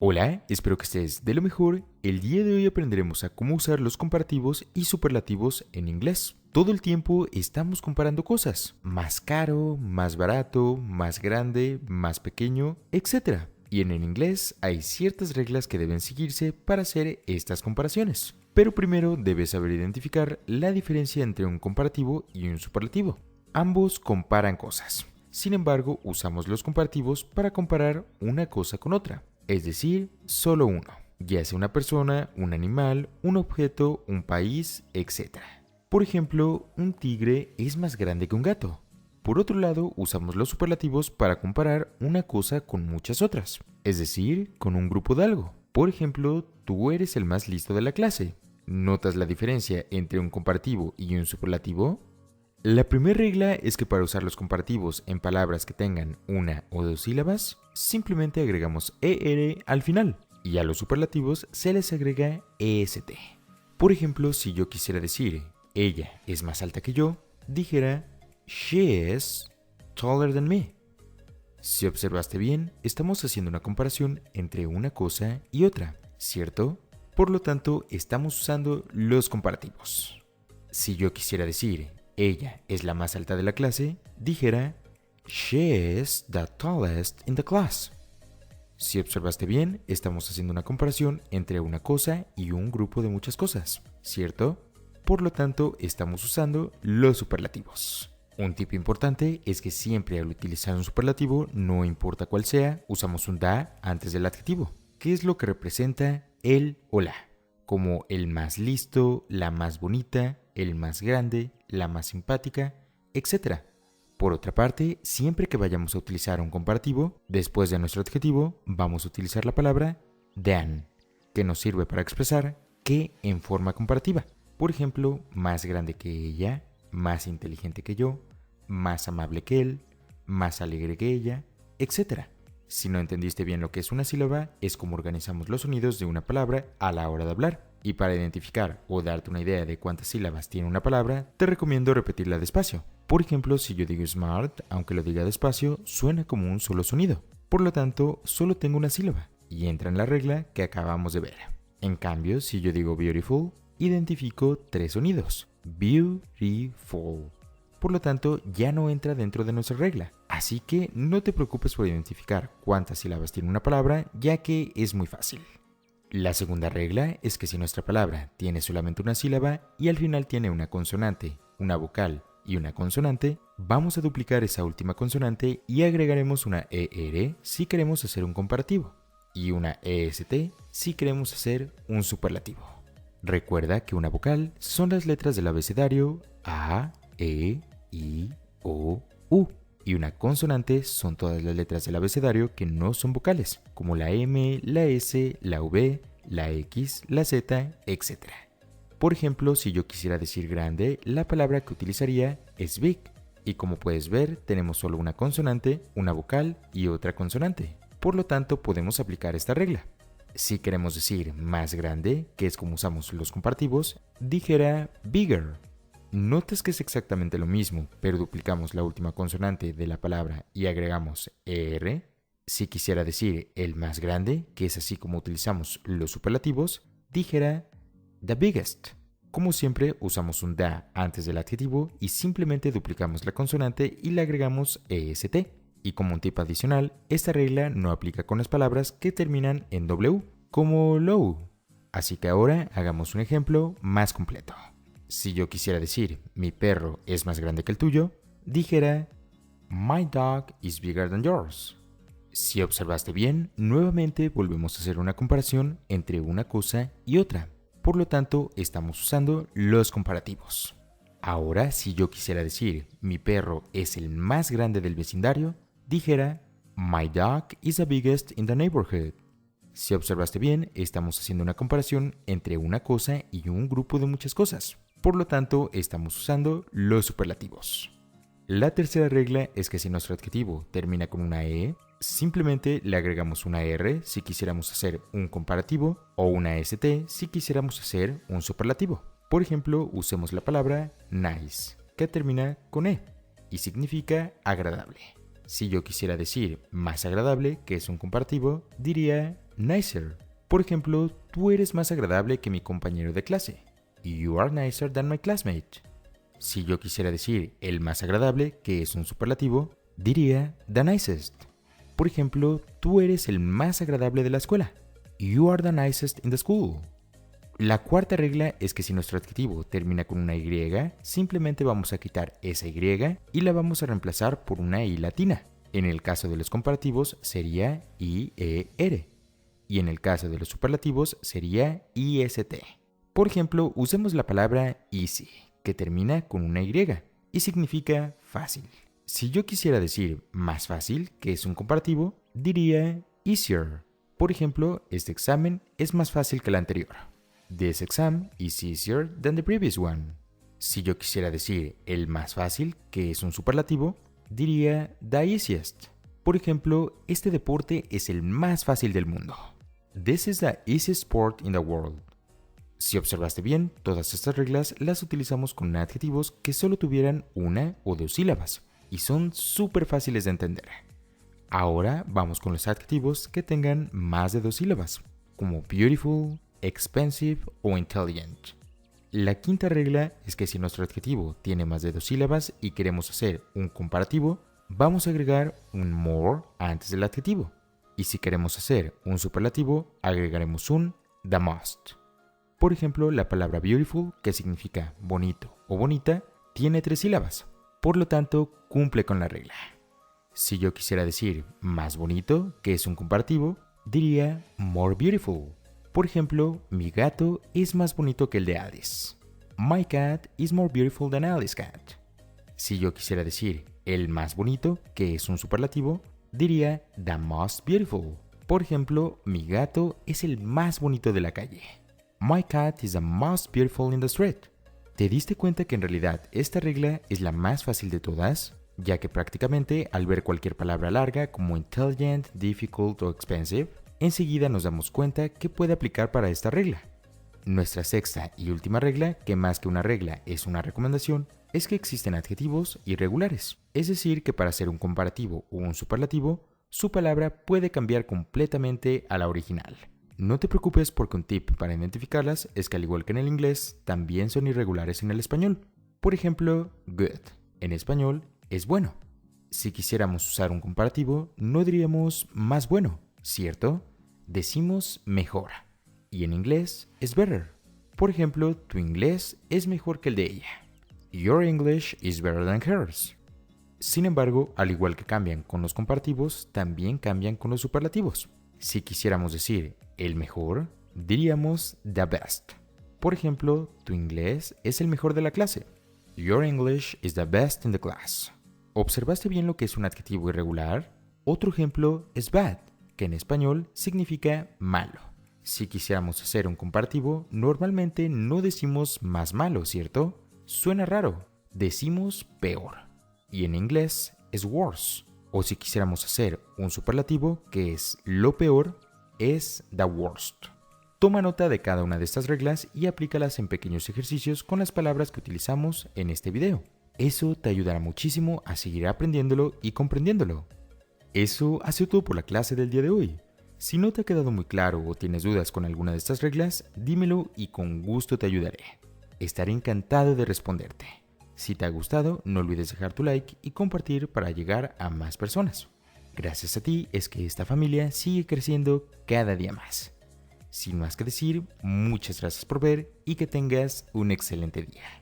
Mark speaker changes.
Speaker 1: Hola, espero que estés de lo mejor. El día de hoy aprenderemos a cómo usar los comparativos y superlativos en inglés. Todo el tiempo estamos comparando cosas. Más caro, más barato, más grande, más pequeño, etc. Y en el inglés hay ciertas reglas que deben seguirse para hacer estas comparaciones. Pero primero debes saber identificar la diferencia entre un comparativo y un superlativo. Ambos comparan cosas. Sin embargo, usamos los comparativos para comparar una cosa con otra. Es decir, solo uno, ya sea una persona, un animal, un objeto, un país, etc. Por ejemplo, un tigre es más grande que un gato. Por otro lado, usamos los superlativos para comparar una cosa con muchas otras, es decir, con un grupo de algo. Por ejemplo, tú eres el más listo de la clase. ¿Notas la diferencia entre un comparativo y un superlativo? La primera regla es que para usar los comparativos en palabras que tengan una o dos sílabas, simplemente agregamos ER al final y a los superlativos se les agrega EST. Por ejemplo, si yo quisiera decir ella es más alta que yo, dijera She is taller than me. Si observaste bien, estamos haciendo una comparación entre una cosa y otra, ¿cierto? Por lo tanto, estamos usando los comparativos. Si yo quisiera decir ella es la más alta de la clase, dijera She is the tallest in the class. Si observaste bien, estamos haciendo una comparación entre una cosa y un grupo de muchas cosas, ¿cierto? Por lo tanto, estamos usando los superlativos. Un tip importante es que siempre al utilizar un superlativo, no importa cuál sea, usamos un da antes del adjetivo, que es lo que representa el o la, como el más listo, la más bonita, el más grande, la más simpática, etc. Por otra parte, siempre que vayamos a utilizar un comparativo, después de nuestro adjetivo, vamos a utilizar la palabra than, que nos sirve para expresar que en forma comparativa. Por ejemplo, más grande que ella, más inteligente que yo, más amable que él, más alegre que ella, etc. Si no entendiste bien lo que es una sílaba, es como organizamos los sonidos de una palabra a la hora de hablar. Y para identificar o darte una idea de cuántas sílabas tiene una palabra, te recomiendo repetirla despacio. Por ejemplo, si yo digo smart, aunque lo diga despacio, suena como un solo sonido. Por lo tanto, solo tengo una sílaba y entra en la regla que acabamos de ver. En cambio, si yo digo beautiful, identifico tres sonidos. Beautiful. Por lo tanto, ya no entra dentro de nuestra regla. Así que no te preocupes por identificar cuántas sílabas tiene una palabra, ya que es muy fácil. La segunda regla es que si nuestra palabra tiene solamente una sílaba y al final tiene una consonante, una vocal y una consonante, vamos a duplicar esa última consonante y agregaremos una ER si queremos hacer un comparativo y una EST si queremos hacer un superlativo. Recuerda que una vocal son las letras del abecedario A, E, I, O, U. Y una consonante son todas las letras del abecedario que no son vocales, como la M, la S, la V, la X, la Z, etc. Por ejemplo, si yo quisiera decir grande, la palabra que utilizaría es big. Y como puedes ver, tenemos solo una consonante, una vocal y otra consonante. Por lo tanto, podemos aplicar esta regla. Si queremos decir más grande, que es como usamos los comparativos, dijera bigger. Notas que es exactamente lo mismo, pero duplicamos la última consonante de la palabra y agregamos ER. Si quisiera decir el más grande, que es así como utilizamos los superlativos, dijera the biggest. Como siempre, usamos un da antes del adjetivo y simplemente duplicamos la consonante y le agregamos EST. Y como un tip adicional, esta regla no aplica con las palabras que terminan en W, como low. Así que ahora hagamos un ejemplo más completo. Si yo quisiera decir mi perro es más grande que el tuyo, dijera My dog is bigger than yours. Si observaste bien, nuevamente volvemos a hacer una comparación entre una cosa y otra. Por lo tanto, estamos usando los comparativos. Ahora, si yo quisiera decir mi perro es el más grande del vecindario, dijera My dog is the biggest in the neighborhood. Si observaste bien, estamos haciendo una comparación entre una cosa y un grupo de muchas cosas. Por lo tanto, estamos usando los superlativos. La tercera regla es que si nuestro adjetivo termina con una E, simplemente le agregamos una R si quisiéramos hacer un comparativo o una ST si quisiéramos hacer un superlativo. Por ejemplo, usemos la palabra nice, que termina con E y significa agradable. Si yo quisiera decir más agradable, que es un comparativo, diría nicer. Por ejemplo, tú eres más agradable que mi compañero de clase. You are nicer than my classmate. Si yo quisiera decir el más agradable, que es un superlativo, diría the nicest. Por ejemplo, tú eres el más agradable de la escuela. You are the nicest in the school. La cuarta regla es que si nuestro adjetivo termina con una Y, simplemente vamos a quitar esa Y y la vamos a reemplazar por una I latina. En el caso de los comparativos sería IER y en el caso de los superlativos sería IST. Por ejemplo, usemos la palabra easy, que termina con una Y y significa fácil. Si yo quisiera decir más fácil, que es un comparativo, diría easier. Por ejemplo, este examen es más fácil que el anterior. This exam is easier than the previous one. Si yo quisiera decir el más fácil, que es un superlativo, diría the easiest. Por ejemplo, este deporte es el más fácil del mundo. This is the easiest sport in the world. Si observaste bien, todas estas reglas las utilizamos con adjetivos que solo tuvieran una o dos sílabas y son súper fáciles de entender. Ahora vamos con los adjetivos que tengan más de dos sílabas, como beautiful, expensive o intelligent. La quinta regla es que si nuestro adjetivo tiene más de dos sílabas y queremos hacer un comparativo, vamos a agregar un more antes del adjetivo. Y si queremos hacer un superlativo, agregaremos un the most. Por ejemplo, la palabra beautiful, que significa bonito o bonita, tiene tres sílabas. Por lo tanto, cumple con la regla. Si yo quisiera decir más bonito, que es un comparativo, diría more beautiful. Por ejemplo, mi gato es más bonito que el de Alice. My cat is more beautiful than Alice's cat. Si yo quisiera decir el más bonito, que es un superlativo, diría the most beautiful. Por ejemplo, mi gato es el más bonito de la calle. My cat is the most beautiful in the street. ¿Te diste cuenta que en realidad esta regla es la más fácil de todas? Ya que prácticamente al ver cualquier palabra larga como intelligent, difficult o expensive, enseguida nos damos cuenta que puede aplicar para esta regla. Nuestra sexta y última regla, que más que una regla es una recomendación, es que existen adjetivos irregulares. Es decir, que para hacer un comparativo o un superlativo, su palabra puede cambiar completamente a la original. No te preocupes porque un tip para identificarlas es que al igual que en el inglés, también son irregulares en el español. Por ejemplo, good, en español, es bueno. Si quisiéramos usar un comparativo, no diríamos más bueno, ¿cierto? Decimos mejor. Y en inglés es better. Por ejemplo, tu inglés es mejor que el de ella. Your English is better than hers. Sin embargo, al igual que cambian con los comparativos, también cambian con los superlativos. Si quisiéramos decir el mejor, diríamos the best. Por ejemplo, tu inglés es el mejor de la clase. Your English is the best in the class. ¿Observaste bien lo que es un adjetivo irregular? Otro ejemplo es bad, que en español significa malo. Si quisiéramos hacer un comparativo, normalmente no decimos más malo, ¿cierto? Suena raro, decimos peor. Y en inglés es worse. O si quisiéramos hacer un superlativo, que es lo peor, es the worst. Toma nota de cada una de estas reglas y aplícalas en pequeños ejercicios con las palabras que utilizamos en este video. Eso te ayudará muchísimo a seguir aprendiéndolo y comprendiéndolo. Eso ha sido todo por la clase del día de hoy. Si no te ha quedado muy claro o tienes dudas con alguna de estas reglas, dímelo y con gusto te ayudaré. Estaré encantado de responderte. Si te ha gustado, no olvides dejar tu like y compartir para llegar a más personas. Gracias a ti es que esta familia sigue creciendo cada día más. Sin más que decir, muchas gracias por ver y que tengas un excelente día.